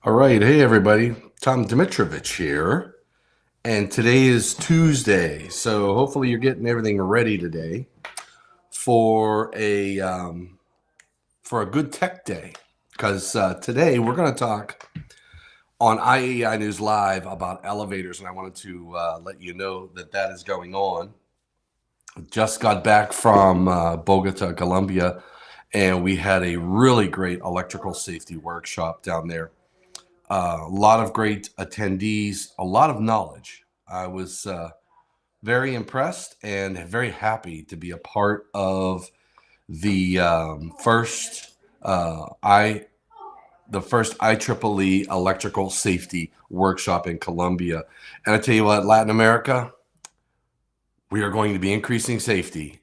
All right. Hey, everybody. Tom Dimitrovich here. And today is Tuesday. So hopefully you're getting everything ready today for a good tech day. Because today we're going to talk on IAI News Live about elevators. And I wanted to let you know that is going on. Just got back from Bogota, Colombia, and we had a really great electrical safety workshop down there. A lot of great attendees, a lot of knowledge. I was very impressed and very happy to be a part of the first I the first IEEE electrical safety workshop in Colombia. And I tell you what, Latin America, we are going to be increasing safety,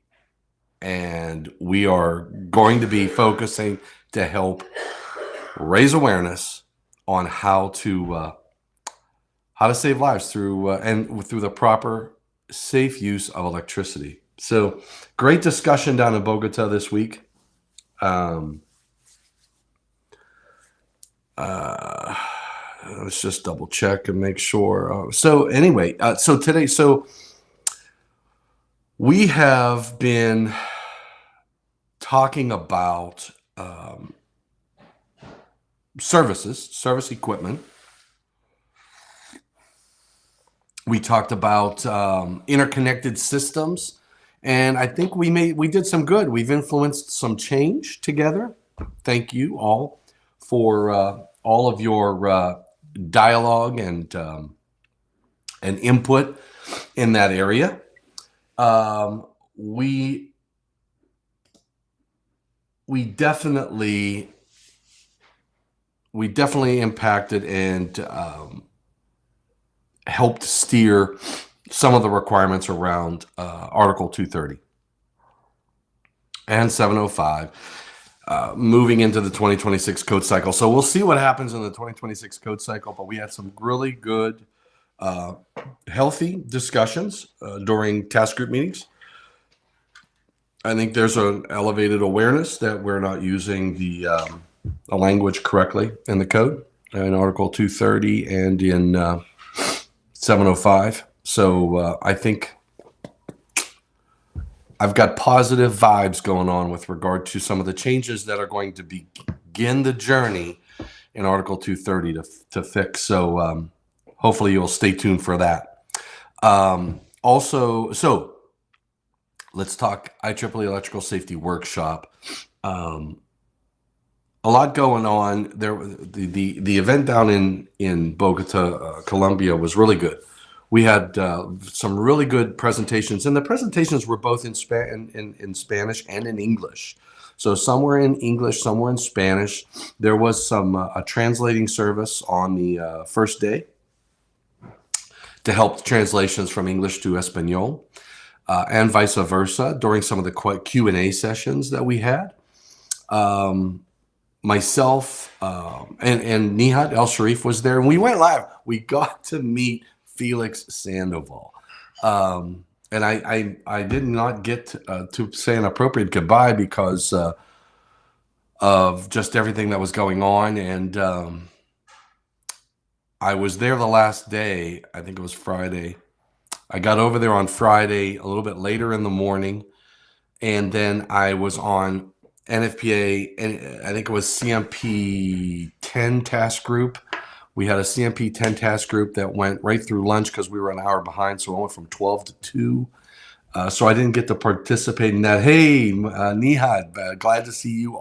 and we are going to be focusing to help raise awareness on how to save lives through the proper safe use of electricity. So great discussion down in Bogota this week. Let's just double check and make sure. So we have been talking about service equipment. We talked about interconnected systems, and I think we did some good. We've influenced some change together. Thank you all for all of your dialogue and input in that area. We definitely impacted and helped steer some of the requirements around Article 230 and 705, moving into the 2026 code cycle. So we'll see what happens in the 2026 code cycle, but we had some really good, healthy discussions during task group meetings. I think there's an elevated awareness that we're not using the language correctly in the code, in Article 230 and in 705. So I think I've got positive vibes going on with regard to some of the changes that are going to begin the journey in Article 230 to fix. So hopefully you'll stay tuned for that. So let's talk IEEE Electrical Safety Workshop. A lot going on there. The event down in Bogota, Colombia, was really good. We had some really good presentations, and the presentations were both in Spanish and in English. So some were in English, some were in Spanish. There was some a translating service on the first day to help translations from English to Espanol, and vice versa during some of the Q&A sessions that we had. Myself and Nihad El Sharif was there, and we went live. We got to meet Felix Sandoval, and I did not get to say an appropriate goodbye because of just everything that was going on. And I was there the last day. I think it was Friday. I got over there on Friday a little bit later in the morning, and then I was on NFPA, and I think it was CMP 10 task group. We had a CMP 10 task group that went right through lunch because we were an hour behind, so it went from 12 to 2. So I didn't get to participate in that. Hey, Nihad, glad to see you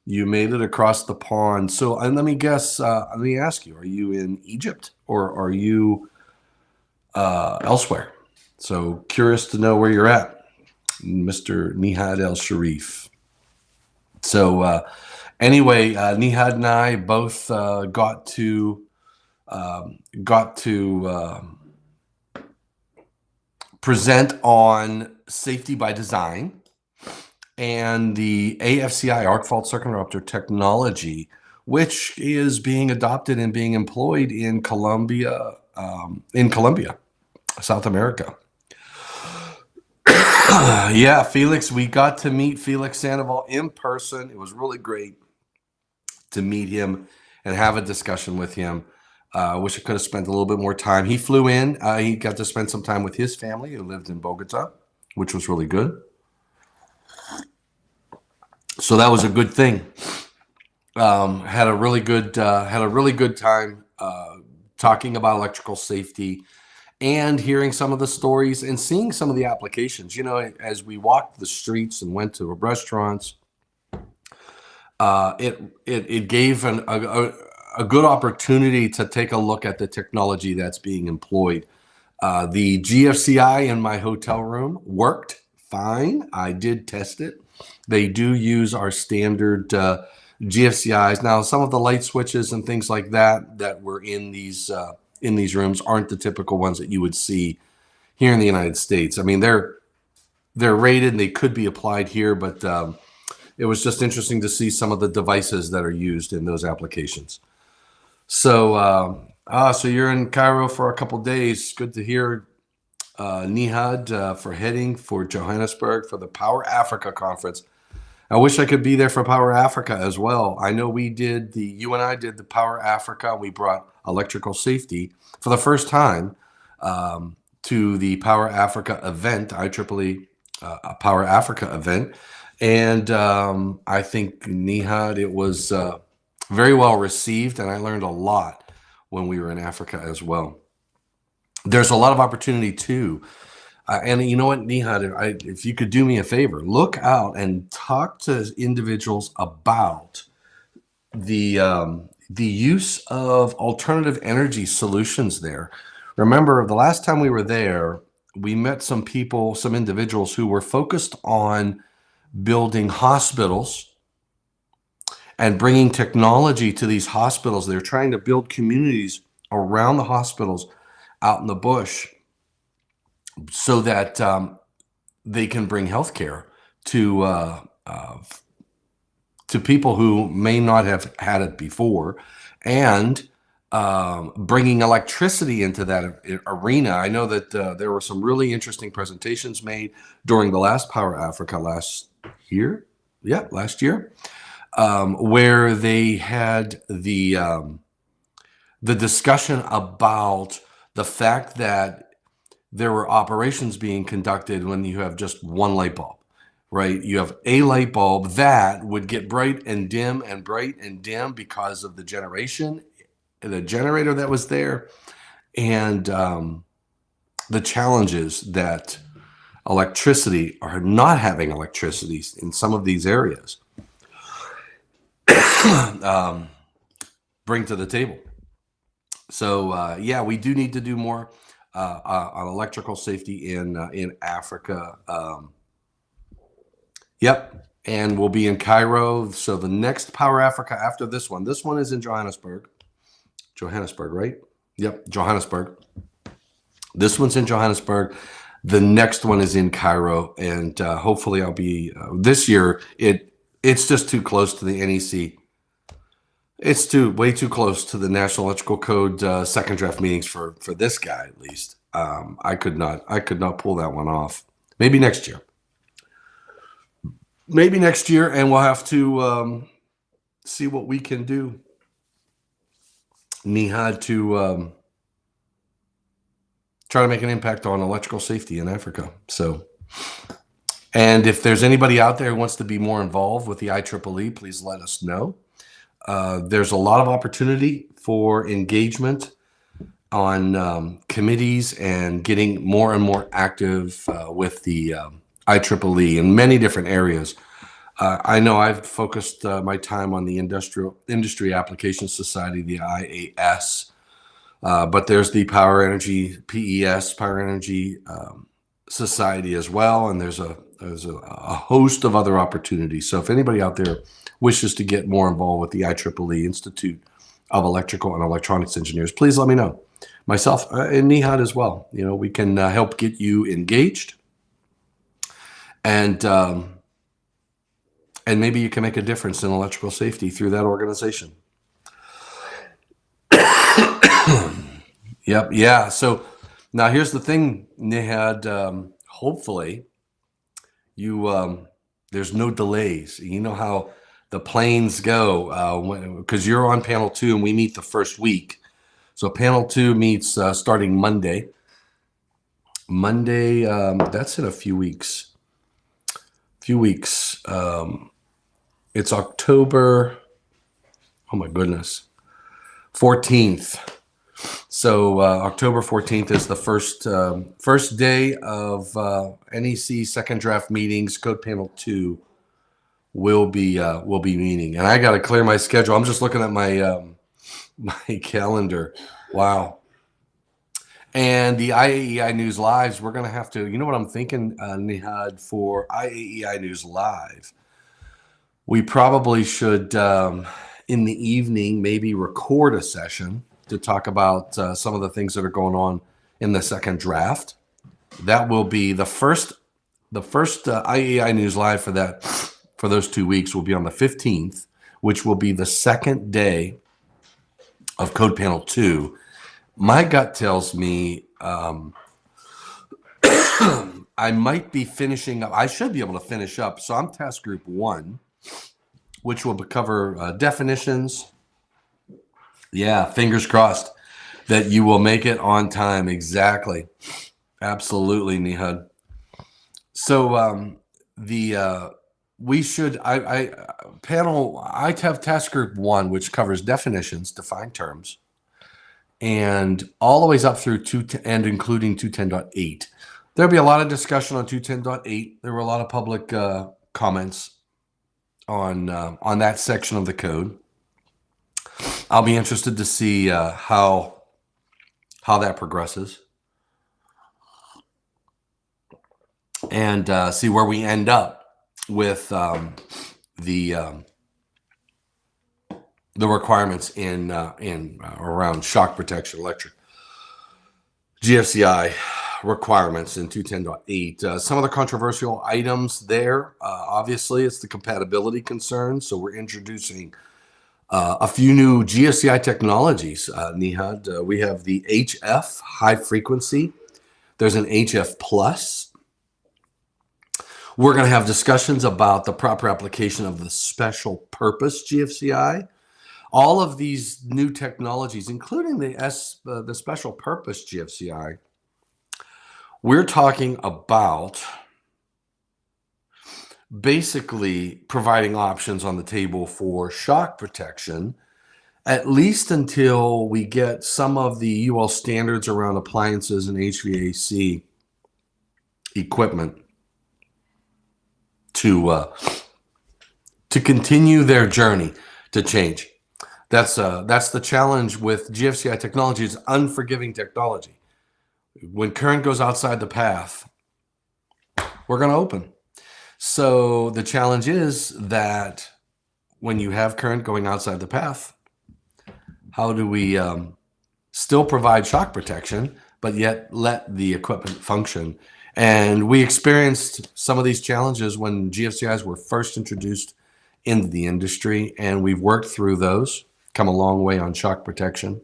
you made it across the pond. So let me guess, let me ask you, are you in Egypt or are you elsewhere? So curious to know where you're at, Mr. Nihad El Sharif. So anyway, Nihad and I both got to present on safety by design and the AFCI arc fault circumruptor technology, which is being adopted and being employed in Colombia, South America. Yeah, Felix, we got to meet Felix Sandoval in person. It was really great to meet him and have a discussion with him. I wish I could have spent a little bit more time. He flew in. He got to spend some time with his family who lived in Bogota, which was really good. So that was a good thing. Had a really good time talking about electrical safety and hearing some of the stories and seeing some of the applications. You know, as we walked the streets and went to restaurants, it gave a good opportunity to take a look at the technology that's being employed. The GFCI in my hotel room worked fine. I did test it. They do use our standard GFCIs. Now, some of the light switches and things like that were in these rooms aren't the typical ones that you would see here in the United States. I mean, they're rated and they could be applied here, but it was just interesting to see some of the devices that are used in those applications. So, so you're in Cairo for a couple days. Good to hear, Nihad, for heading for Johannesburg for the Power Africa conference. I wish I could be there for Power Africa as well. I know you and I did the Power Africa. We brought electrical safety for the first time to the Power Africa event, IEEE Power Africa event. And I think, Nihad, it was very well received, and I learned a lot when we were in Africa as well. There's a lot of opportunity too. And you know what, Nihad, if you could do me a favor, look out and talk to individuals about the use of alternative energy solutions there. Remember, the last time we were there, we met some individuals who were focused on building hospitals and bringing technology to these hospitals. They're trying to build communities around the hospitals out in the bush so that they can bring healthcare to people who may not have had it before, and bringing electricity into that arena. I know that there were some really interesting presentations made during the last Power Africa last year, where they had the discussion about the fact that there were operations being conducted when you have just one light bulb, right? You have a light bulb that would get bright and dim and bright and dim because of the generator that was there, and the challenges that electricity or not having electricity in some of these areas bring to the table. So yeah, we do need to do more on electrical safety in Africa. Yep, and we'll be in Cairo. So the next Power Africa after this one is in Johannesburg, right? Yep, Johannesburg. This one's in Johannesburg. The next one is in Cairo, and hopefully I'll be this year. It's just too close to the NEC. It's way too close to the National Electrical Code second draft meetings for this guy, at least. I could not pull that one off. Maybe next year, and we'll have to see what we can do, Nihad, to try to make an impact on electrical safety in Africa. So, and if there's anybody out there who wants to be more involved with the IEEE, please let us know. There's a lot of opportunity for engagement on committees and getting more and more active with the IEEE in many different areas. I know I've focused my time on the Industry Application Society, the IAS, but there's the Power Energy PES, Power Energy Society as well, and there's a host of other opportunities. So if anybody out there wishes to get more involved with the IEEE Institute of Electrical and Electronics Engineers, please let me know. Myself and Nihad as well. You know, we can help get you engaged, and maybe you can make a difference in electrical safety through that organization. Yep. Yeah. So now here's the thing, Nihad. Hopefully, you there's no delays. You know how the planes go, because you're on panel 2 and we meet the first week. So panel 2 meets starting Monday. That's in a few weeks. It's October, oh my goodness, 14th. So October 14th is the first day of NEC second draft meetings. Code panel 2 will be meeting, and I got to clear my schedule. I'm just looking at my my calendar. Wow. And the IAEI News Lives, we're going to have to, you know what I'm thinking, Nihad, for IAEI News Live, we probably should, in the evening, maybe record a session to talk about some of the things that are going on in the second draft. That will be the first IAEI News Live for those 2 weeks will be on the 15th, which will be the second day of Code Panel 2. My gut tells me I might be finishing up. I should be able to finish up. So I'm task group 1, which will cover definitions. Yeah, fingers crossed that you will make it on time. Exactly. Absolutely, Nihad. So we should, I have task group 1, which covers definitions, defined terms, and all the ways up through and including 210.8. There'll be a lot of discussion on 210.8. There were a lot of public comments on that section of the code. I'll be interested to see how that progresses, and see where we end up with the requirements in around shock protection, electric GFCI requirements in 210.8. Some of the controversial items there, obviously, it's the compatibility concerns. So we're introducing a few new GFCI technologies. Nihad, we have the HF, high frequency. There's an HF plus. We're going to have discussions about the proper application of the special purpose GFCI. All of these new technologies, including the special purpose GFCI, we're talking about basically providing options on the table for shock protection, at least until we get some of the UL standards around appliances and HVAC equipment to continue their journey to change. That's the challenge with GFCI technology. It's unforgiving technology. When current goes outside the path, we're going to open. So the challenge is that when you have current going outside the path, how do we still provide shock protection, but yet let the equipment function? And we experienced some of these challenges when GFCIs were first introduced into the industry, and we've worked through those, come a long way on shock protection.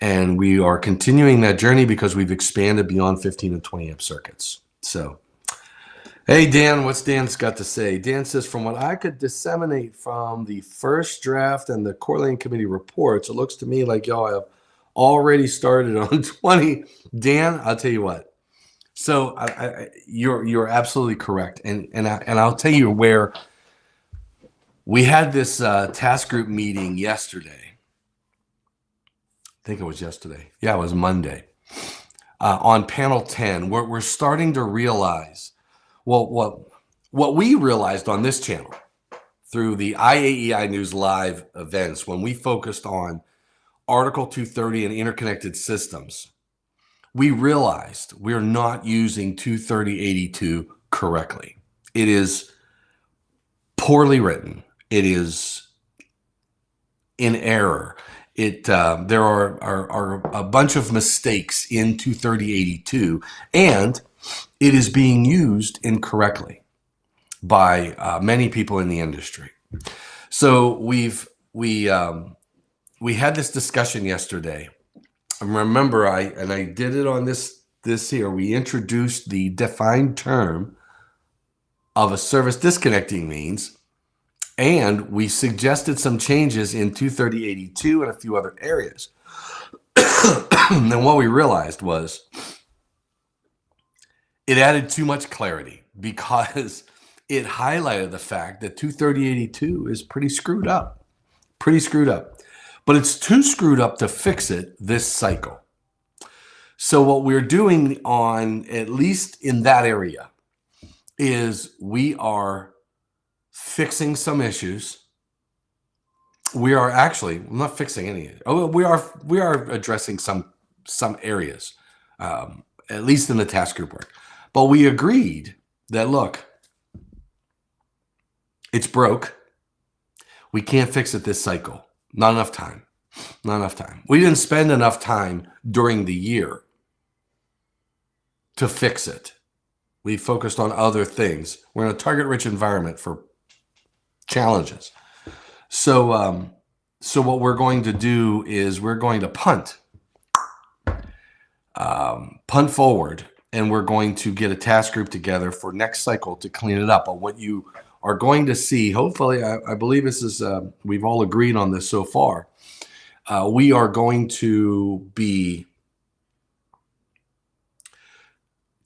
And we are continuing that journey because we've expanded beyond 15 and 20 amp circuits. So, hey, Dan, what's Dan's got to say? Dan says, from what I could disseminate from the first draft and the Core Lane Committee reports, it looks to me like y'all have already started on 20. Dan, I'll tell you what. So you're absolutely correct. And I'll tell you where we had this task group meeting yesterday. I think it was yesterday. Yeah, it was Monday. On panel 10, we're starting to realize, well, what we realized on this channel through the IAEI News Live events when we focused on Article 230 and interconnected systems, we realized we're not using 230.82 correctly. It is poorly written. It is in error. There are a bunch of mistakes in 230.82, and it is being used incorrectly by many people in the industry. So we had this discussion yesterday. And remember, I did it on this here. We introduced the defined term of a service disconnecting means And we suggested some changes in 23082 and a few other areas. And what we realized was it added too much clarity because it highlighted the fact that 23082 is pretty screwed up. But it's too screwed up to fix it this cycle. So what we're doing on, at least in that area, is we are fixing some issues. We are actually not fixing any. Oh, we are addressing some areas, at least in the task group work. But we agreed that, look, it's broke. We can't fix it this cycle. Not enough time. We didn't spend enough time during the year to fix it. We focused on other things. We're in a target-rich environment for challenges. So what we're going to do is we're going to punt forward, and we're going to get a task group together for next cycle to clean it up. But what you are going to see, hopefully, I believe this is, we've all agreed on this so far. We are going to be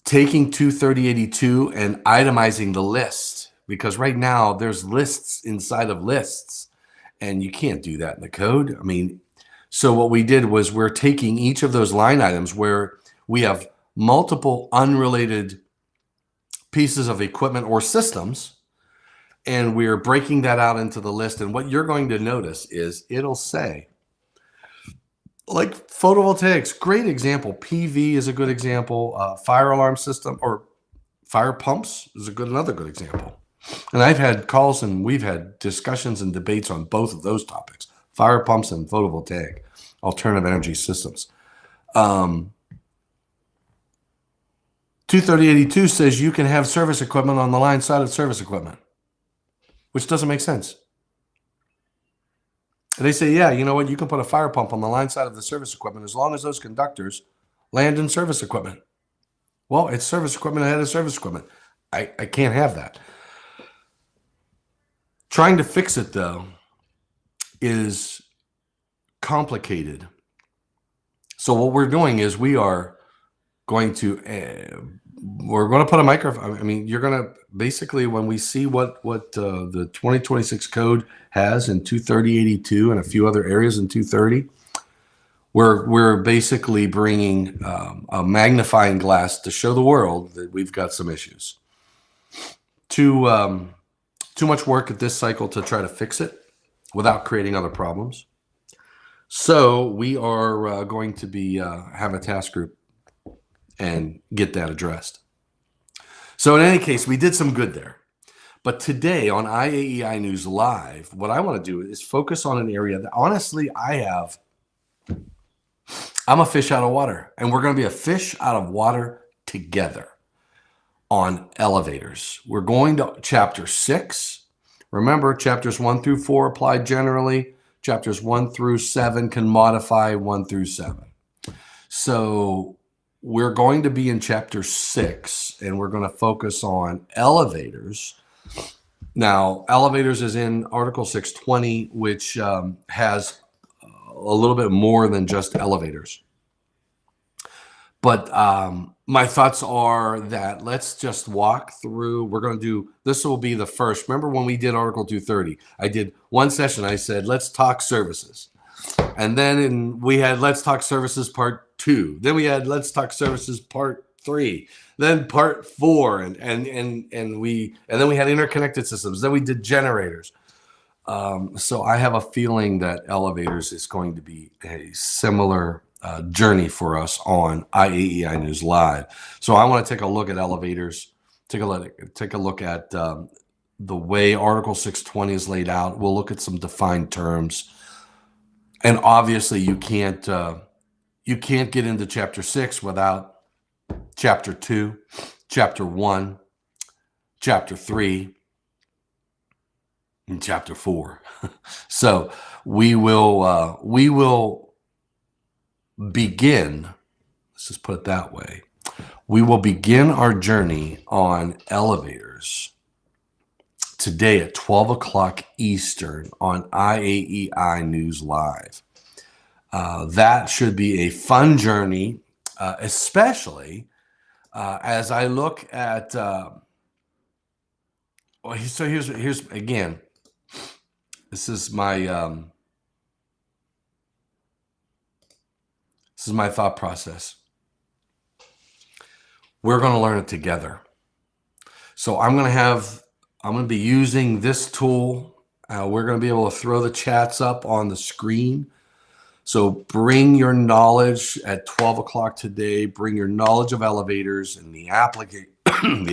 taking 23082 and itemizing the list, because right now there's lists inside of lists, and you can't do that in the code. I mean, so what we did was we're taking each of those line items where we have multiple unrelated pieces of equipment or systems, and we're breaking that out into the list. And what you're going to notice is it'll say, like photovoltaics, great example. PV is a good example. Fire alarm system or fire pumps is another good example. And I've had calls and we've had discussions and debates on both of those topics: fire pumps and photovoltaic, alternative energy systems. 23082 says you can have service equipment on the line side of service equipment, which doesn't make sense. And they say, yeah, you know what? You can put a fire pump on the line side of the service equipment as long as those conductors land in service equipment. Well, it's service equipment ahead of service equipment. I can't have that. Trying to fix it, though, is complicated. So what we're doing is we are going to put a microphone. I mean, you're going to basically, when we see what the 2026 code has in 23082 and a few other areas in 230, we're basically bringing a magnifying glass to show the world that we've got some issues. Too much work at this cycle to try to fix it without creating other problems. So we are going to be have a task group and get that addressed. So in any case, we did some good there. But today on IAEI News Live, what I want to do is focus on an area that honestly I'm a fish out of water, and we're going to be a fish out of water together on elevators. We're going to chapter 6. Remember, chapters 1 through 4 apply generally. Chapters 1 through 7 can modify 1 through 7. So we're going to be in chapter 6, and we're going to focus on elevators. Now, elevators is in Article 620, which has a little bit more than just elevators. But my thoughts are that let's just walk through. We're going to do, this will be the first. Remember when we did Article 230, I did one session. I said, let's talk services. And then we had Let's Talk Services Part 2. Then we had Let's Talk Services Part 3. Then Part 4. And then we had interconnected systems. Then we did generators. So I have a feeling that elevators is going to be a similar journey for us on IAEI News Live. So I want to take a look at elevators, take a look at the way Article 620 is laid out. We'll look at some defined terms. And obviously you can't get into chapter 6 without chapter 2, chapter 1, chapter 3, and chapter 4. So we will begin, let's just put it that way. We will begin our journey on elevators today at 12 o'clock Eastern on IAEI News Live. That should be a fun journey, especially as I look at. So here's again. This is my thought process. We're going to learn it together. So I'm going to be using this tool. We're going to be able to throw the chats up on the screen. So bring your knowledge at 12 o'clock today. Bring your knowledge of elevators and the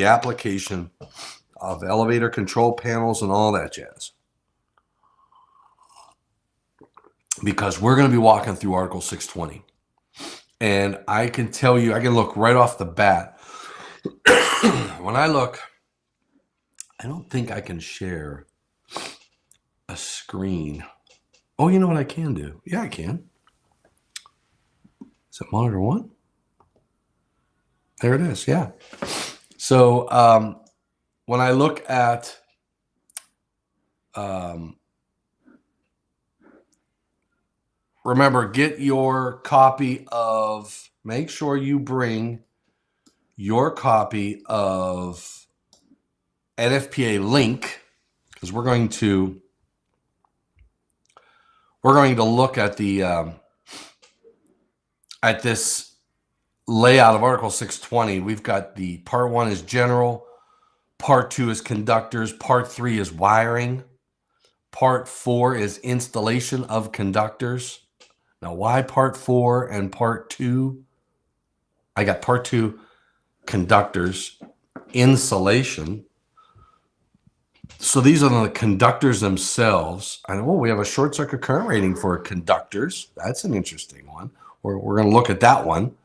application of elevator control panels and all that jazz. Because we're going to be walking through Article 620. And I can tell you, I can look right off the bat. When I look, I don't think I can share a screen. Oh, you know what I can do? Yeah, I can. Is it monitor one? There it is, yeah. So when I look at remember, get your copy of, make sure you bring your copy of NFPA link, because we're going to look at the at this layout of Article 620. We've got the part 1 is general, part 2 is conductors, part 3 is wiring, part 4 is installation of conductors. Now, why part 4 and part 2? I got part 2 conductors, insulation. So these are the conductors themselves. And we have a short circuit current rating for conductors. That's an interesting one. We're going to look at that one.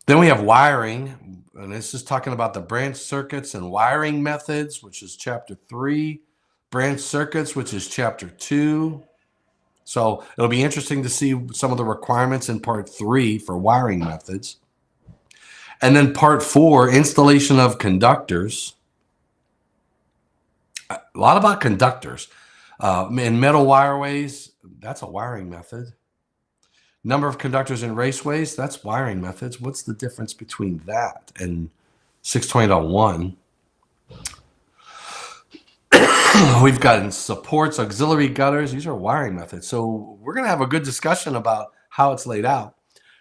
Then we have wiring, and this is talking about the branch circuits and wiring methods, which is chapter 3. Branch circuits, which is chapter 2. So it'll be interesting to see some of the requirements in part 3 for wiring methods. And then part 4, installation of conductors. A lot about conductors. In metal wireways, that's a wiring method. Number of conductors in raceways, that's wiring methods. What's the difference between that and 620.1? We've got supports, auxiliary gutters. These are wiring methods. So we're going to have a good discussion about how it's laid out.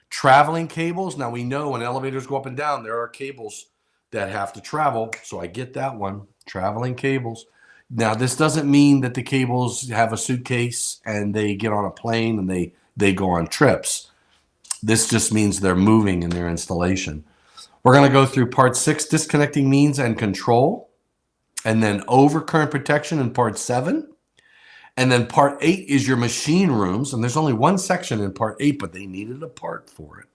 Traveling cables. Now, we know when elevators go up and down, there are cables that have to travel. So I get that one. Traveling cables. Now, this doesn't mean that the cables have a suitcase and they get on a plane and they go on trips. This just means they're moving in their installation. We're going to go through part 6, disconnecting means and control. And then overcurrent protection in part 7. And then part 8 is your machine rooms. And there's only one section in part 8, but they needed a part for it.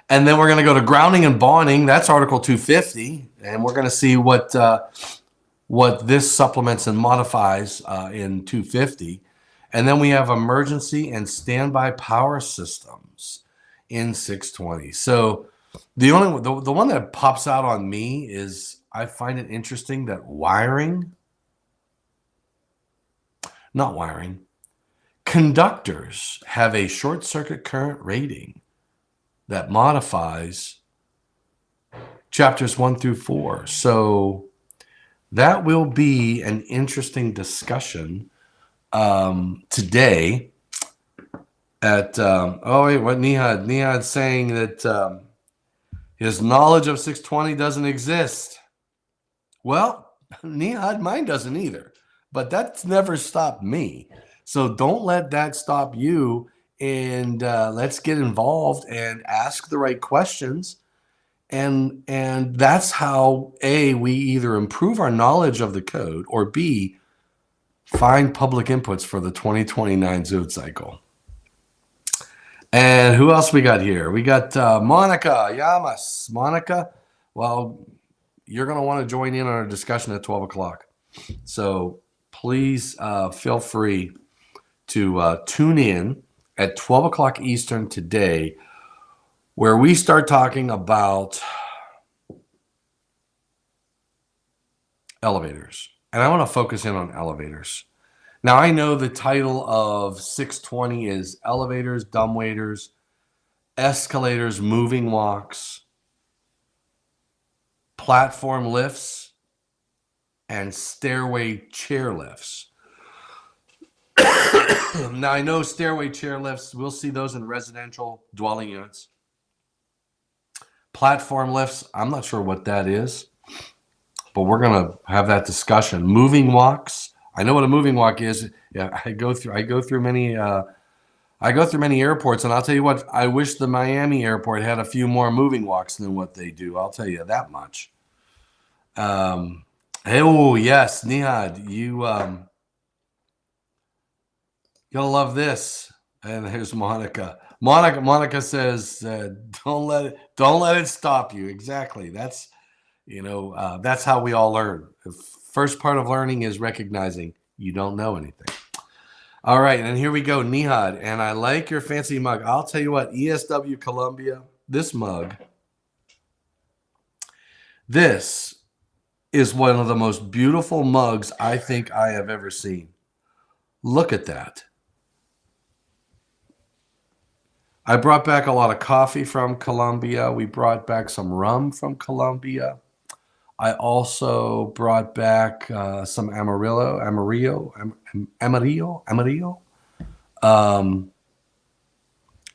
And then we're going to go to grounding and bonding. That's Article 250. And we're going to see what this supplements and modifies in 250. And then we have emergency and standby power systems in 620. So the one that pops out on me is, I find it interesting that conductors have a short circuit current rating that modifies chapters 1 through 4. So that will be an interesting discussion today at, what Nihad? Nihad's saying that his knowledge of 620 doesn't exist. Well, Nihad, mine doesn't either, but that's never stopped me. So don't let that stop you, and let's get involved and ask the right questions. And that's how, A, we either improve our knowledge of the code, or B, find public inputs for the 2029 Zoot cycle. And who else we got here? We got Monica Yamas. Monica, well, you're going to want to join in on our discussion at 12 o'clock. So please feel free to tune in at 12 o'clock Eastern today, where we start talking about elevators. And I want to focus in on elevators. Now, I know the title of 620 is elevators, dumbwaiters, escalators, moving walks, platform lifts, and stairway chair lifts. Now, I know stairway chair lifts, we'll see those in residential dwelling units. Platform lifts, I'm not sure what that is, but we're going to have that discussion. Moving walks, I know what a moving walk is. Yeah, I go through many airports, and I'll tell you what, I wish the Miami airport had a few more moving walks than what they do. I'll tell you that much. Oh yes, Nihad, you'll love this. And here's Monica. Monica says, "Don't let it stop you." Exactly. That's that's how we all learn. The first part of learning is recognizing you don't know anything. All right, and here we go, Nihad. And I like your fancy mug. I'll tell you what, ESW Columbia, this mug, this is one of the most beautiful mugs I think I have ever seen. Look at that. I brought back a lot of coffee from Colombia. We brought back some rum from Colombia. I also brought back some Amarillo.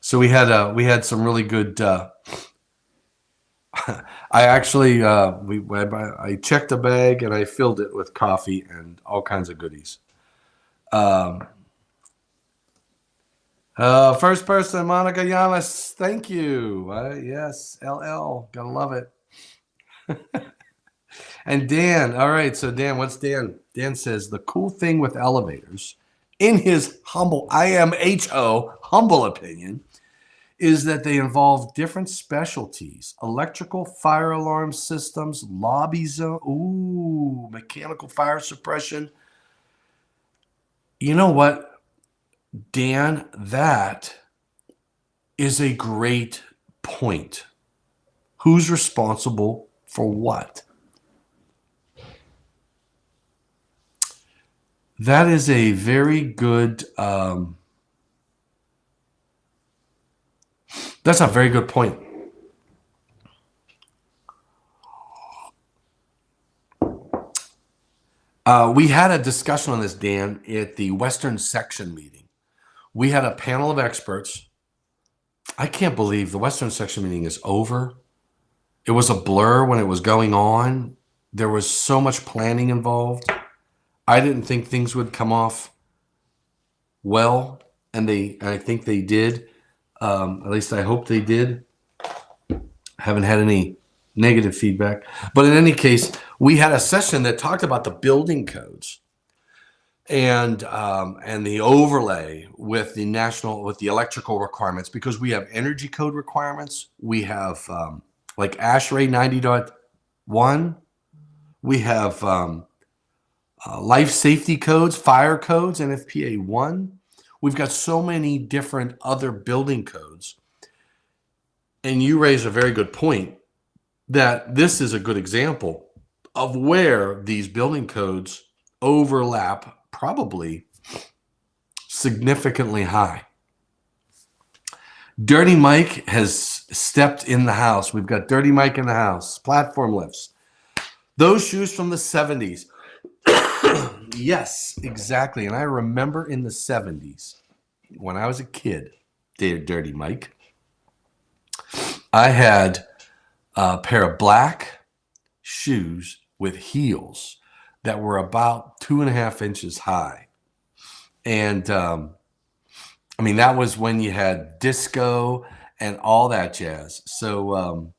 So we had some really good. I actually I checked the bag and I filled it with coffee and all kinds of goodies. First person, Monica Yamas. Thank you. Yes, LL. Gotta love it. And Dan. All right. So Dan, what's Dan? Dan says the cool thing with elevators, in his humble humble opinion, is that they involve different specialties: electrical, fire alarm systems, lobby zone, mechanical fire suppression. You know what, Dan, that is a great point. Who's responsible for what? That is a very good, that's a very good point. We had a discussion on this, Dan, at the Western Section meeting. We had a panel of experts. I can't believe the Western Section meeting is over. It was a blur when it was going on. There was so much planning involved. I didn't think things would come off well, and I think they did. At least I hope they did. Haven't had any negative feedback. But in any case, we had a session that talked about the building codes and the overlay with the electrical requirements, because we have energy code requirements. We have like ASHRAE 90.1. We have life safety codes, fire codes, NFPA 1. We've got so many different other building codes. And you raise a very good point that this is a good example of where these building codes overlap probably significantly high. Dirty Mike has stepped in the house. We've got Dirty Mike in the house. Platform lifts. Those shoes from the 70s. Yes, exactly. And I remember in the 70s, when I was a kid, Dirty Mike, I had a pair of black shoes with heels that were about 2.5 inches high. And I mean, that was when you had disco and all that jazz. So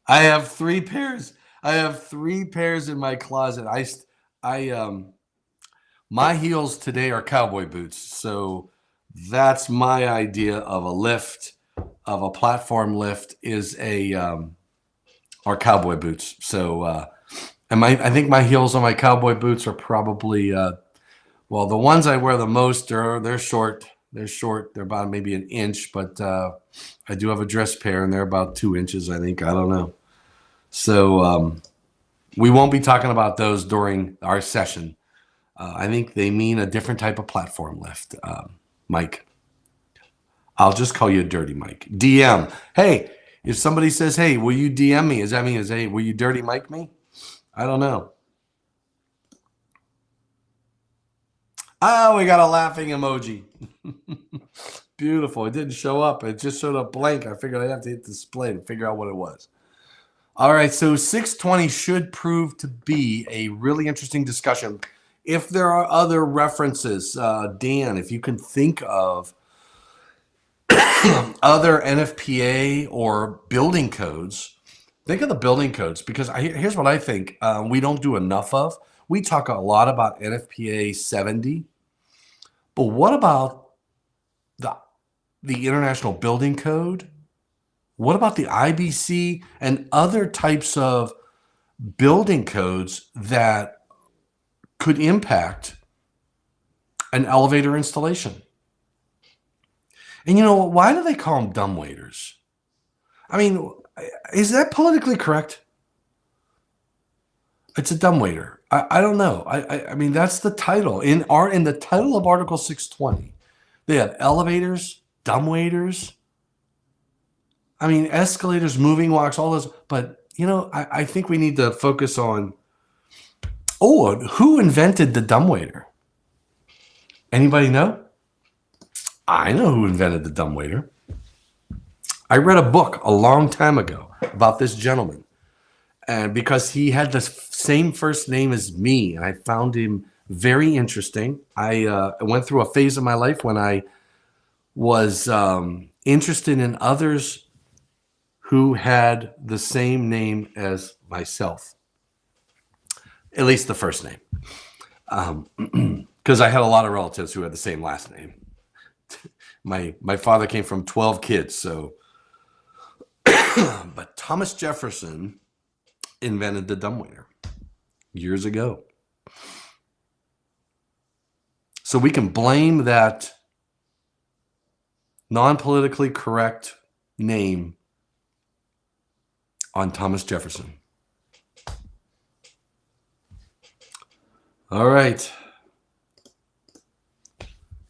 I have 3 pairs. I have 3 pairs in my closet. My heels today are cowboy boots. So that's my idea of a lift, of a platform lift, is are cowboy boots. So I think my heels on my cowboy boots are probably well, the ones I wear the most they're short. They're short. They're about maybe an inch, but I do have a dress pair and they're about 2 inches, I think. I don't know. So We won't be talking about those during our session. I think they mean a different type of platform lift. Mike, I'll just call you Dirty Mike. DM. Hey, if somebody says, "Hey, will you DM me?" Does that mean, "Hey, will you Dirty Mike me?" I don't know. Oh, we got a laughing emoji. Beautiful. It didn't show up. It just showed up blank. I figured I'd have to hit display to figure out what it was. All right, so 620 should prove to be a really interesting discussion. If there are other references, Dan, if you can think of other NFPA or building codes, think of the building codes, because here's what I think we don't do enough of. We talk a lot about NFPA 70, but what about the International Building Code? What about the IBC and other types of building codes that could impact an elevator installation? And why do they call them dumbwaiters? I mean, is that politically correct? It's a dumbwaiter. I don't know. I mean, that's the title. In the title of Article 620, they have elevators, dumbwaiters. I mean, escalators, moving walks, all those. But, I think we need to focus on, who invented the dumbwaiter? Anybody know? I know who invented the dumbwaiter. I read a book a long time ago about this gentleman. And because he had the same first name as me, and I found him very interesting. I went through a phase of my life when I was interested in others who had the same name as myself, at least the first name, because I had a lot of relatives who had the same last name. My father came from 12 kids, so. But Thomas Jefferson invented the dumbwaiter years ago. So we can blame that non-politically correct name on Thomas Jefferson. All right.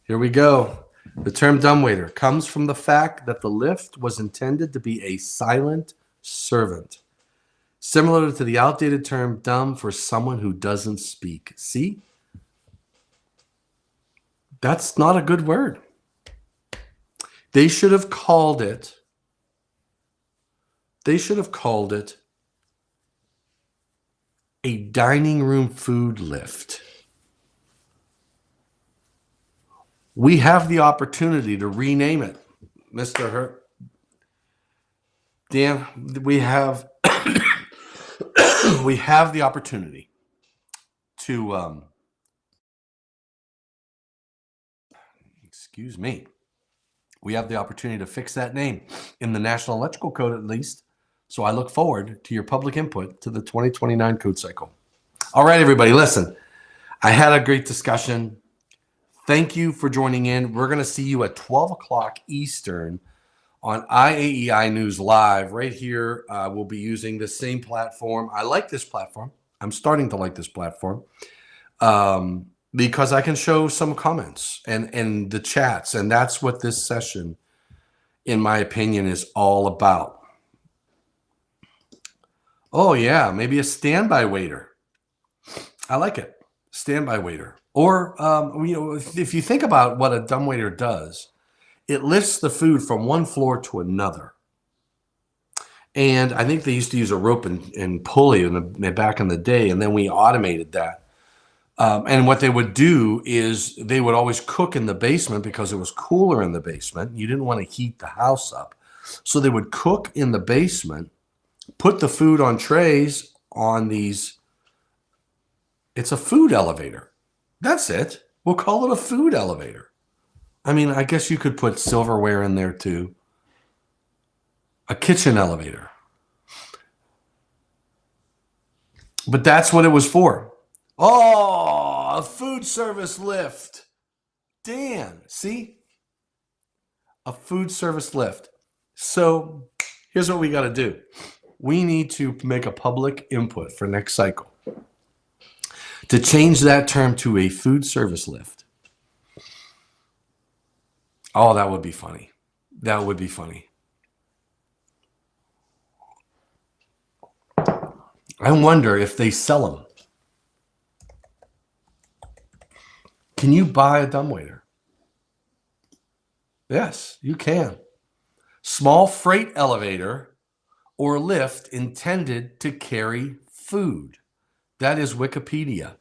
Here we go. The term dumbwaiter comes from the fact that the lift was intended to be a silent servant, similar to the outdated term dumb for someone who doesn't speak. See? That's not a good word. They should have called it a dining room food lift. We have the opportunity to rename it, Mr. Hurt. Dan, we have we have the opportunity to excuse me. We have the opportunity to fix that name in the National Electrical Code, at least. So I look forward to your public input to the 2029 code cycle. All right, everybody, listen. I had a great discussion. Thank you for joining in. We're going to see you at 12 o'clock Eastern on IAEI News Live. Right here, we'll be using the same platform. I like this platform. I'm starting to like this platform because I can show some comments and the chats. And that's what this session, in my opinion, is all about. Oh, yeah, maybe a standby waiter. I like it. Standby waiter. Or, if you think about what a dumbwaiter does, it lifts the food from one floor to another. And I think they used to use a rope and pulley back in the day, and then we automated that. And what they would do is they would always cook in the basement because it was cooler in the basement. You didn't want to heat the house up. So they would cook in the basement, put the food on trays on these. It's a food elevator. That's it. We'll call it a food elevator. I mean, I guess you could put silverware in there too. A kitchen elevator. But that's what it was for. Oh, a food service lift. Dan, see? A food service lift. So here's what we got to do. we need to make a public input for next cycle to change that term to a food service lift. Oh, that would be funny. That would be funny. I wonder if they sell them. Can you buy a dumbwaiter? Yes, you can. Small freight elevator or lift intended to carry food. That is Wikipedia.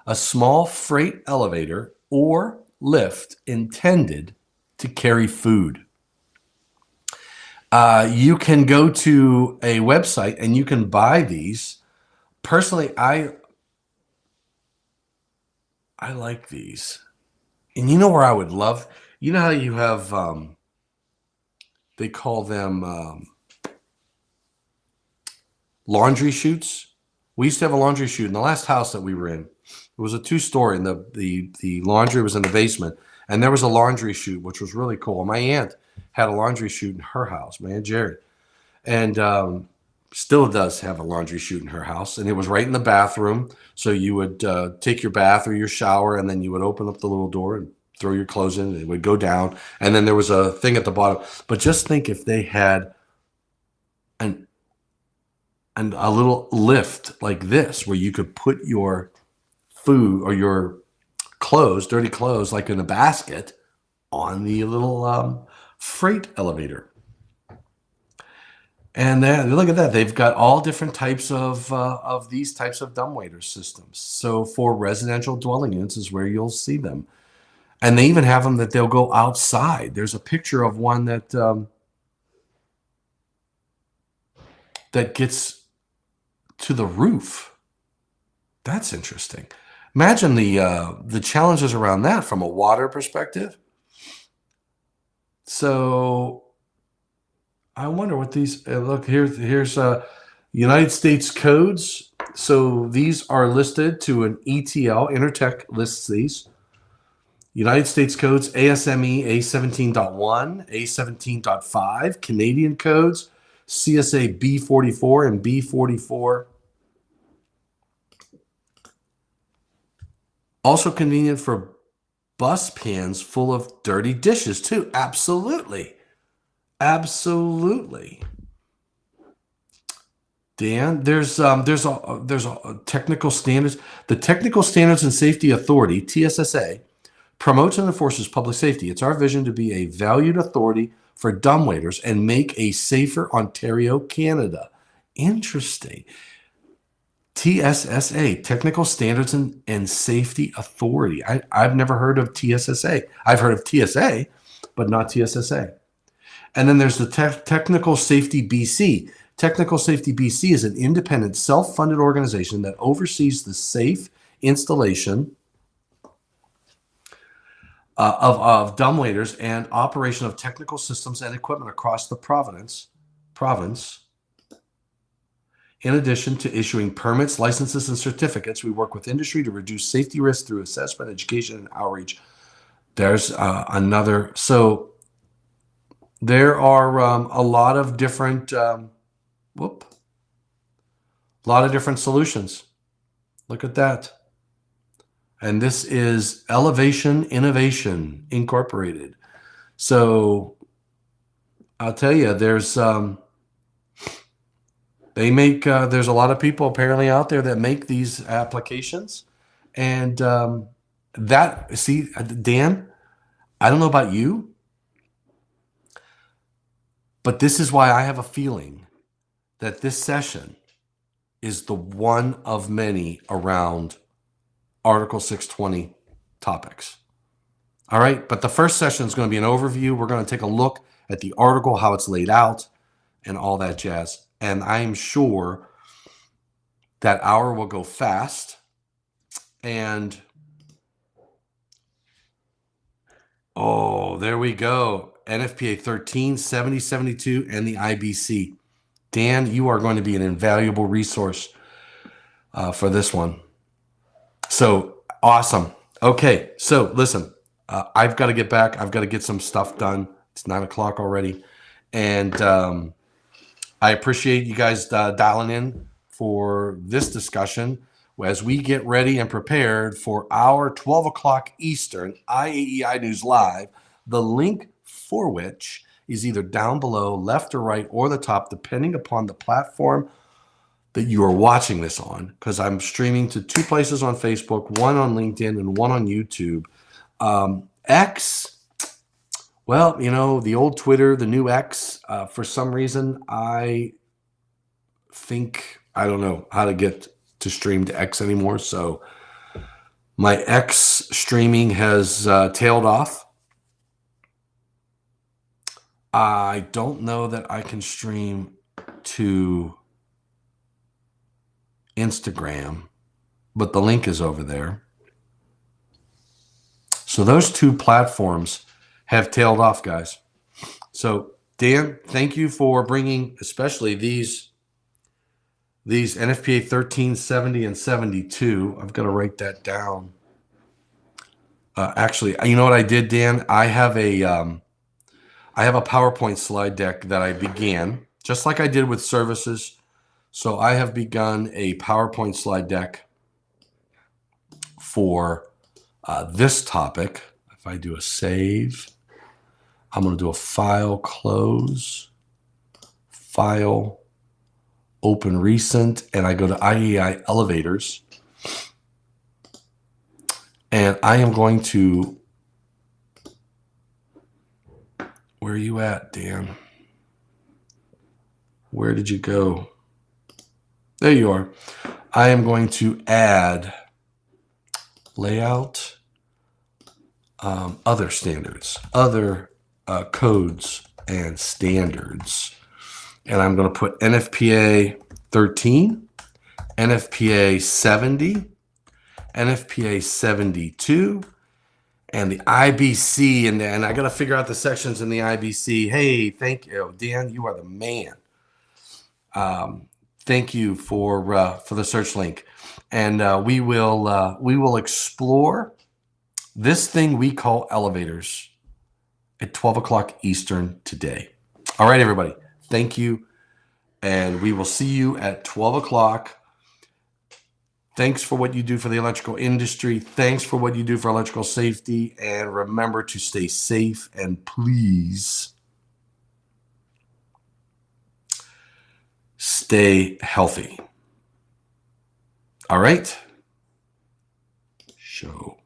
A small freight elevator or lift intended to carry food. You can go to a website and you can buy these. Personally, I like these. And you know where I would love, you know how you have, they call them laundry chutes. We used to have a laundry chute in the last house that we were in. It was a 2-story, and the laundry was in the basement. And there was a laundry chute, which was really cool. My aunt had a laundry chute in her house, my Aunt Jerry. And still does have a laundry chute in her house. And it was right in the bathroom. So you would take your bath or your shower, and then you would open up the little door and throw your clothes in, and it would go down. And then there was a thing at the bottom. But just think if they had a little lift like this where you could put your food or your clothes, dirty clothes, like in a basket on the little freight elevator. And then look at that. They've got all different types of these types of dumbwaiter systems. So for residential dwelling units is where you'll see them. And they even have them that they'll go outside. There's a picture of one that that gets to the roof. That's interesting. Imagine the challenges around that from a water perspective. So I wonder what these look here's United States codes. So these are listed to an ETL. Intertech lists these. United States codes ASME A17.1, A17.5, Canadian codes CSA B44 and B44. Also convenient for bus pans full of dirty dishes too. Absolutely. Absolutely. Dan, there's a technical standards. The Technical Standards and Safety Authority, TSSA, promotes and enforces public safety. It's our vision to be a valued authority for dumbwaiters and make a safer Ontario, Canada. Interesting. TSSA, Technical Standards and Safety Authority. I've never heard of TSSA. I've heard of TSA, but not TSSA. And then there's the Technical Safety BC. Technical Safety BC is an independent, self-funded organization that oversees the safe installation of dumbwaiters and operation of technical systems and equipment across the province. In addition to issuing permits, licenses, and certificates, we work with industry to reduce safety risks through assessment, education, and outreach. There's another. So there are a lot of different, solutions. Look at that. And this is Elevation Innovation Incorporated. So I'll tell you, there's there's a lot of people apparently out there that make these applications. And Dan, I don't know about you, but this is why I have a feeling that this session is the one of many around Article 620 topics. All right, but the first session is going to be an overview. We're going to take a look at the article, how it's laid out, and all that jazz. And I'm sure that hour will go fast. And oh, there we go. NFPA 13, 70, 72, and the IBC. Dan, you are going to be an invaluable resource for this one. So awesome. Okay, so listen, I've got to get back. I've got to get some stuff done. It's 9 o'clock already. And I appreciate you guys dialing in for this discussion as we get ready and prepared for our 12 o'clock Eastern IAEI News Live, the link for which is either down below, left or right, or the top, depending upon the platform that you are watching this on, because I'm streaming to 2 places on Facebook, 1 on LinkedIn and 1 on YouTube. X, well, the old Twitter, the new X, for some reason, I don't know how to get to stream to X anymore. So my X streaming has tailed off. I don't know that I can stream to Instagram, but the link is over there. So those 2 platforms have tailed off, guys. So Dan, thank you for bringing especially these NFPA 13, 70, and 72. I've got to write that down. Actually, you know what I did, Dan? I have a PowerPoint slide deck that I began, just like I did with services. So I have begun a PowerPoint slide deck for this topic. If I do a save, I'm going to do a file, close, file, open recent, and I go to IAEI Elevators. And I am going to, where are you at, Dan? Where did you go? There you are. I am going to add layout, other standards, other codes and standards. And I'm going to put NFPA 13, NFPA 70, NFPA 72, and the IBC. And I got to figure out the sections in the IBC. Hey, thank you, Dan. You are the man. Thank you for the search link. And we will explore this thing we call elevators at 12 o'clock Eastern today. All right, everybody. Thank you. And we will see you at 12 o'clock. Thanks for what you do for the electrical industry. Thanks for what you do for electrical safety. And remember to stay safe and please stay healthy. All right. Show.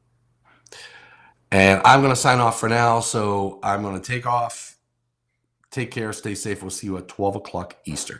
And I'm going to sign off for now. So I'm going to take off. Take care. Stay safe. We'll see you at 12 o'clock Eastern.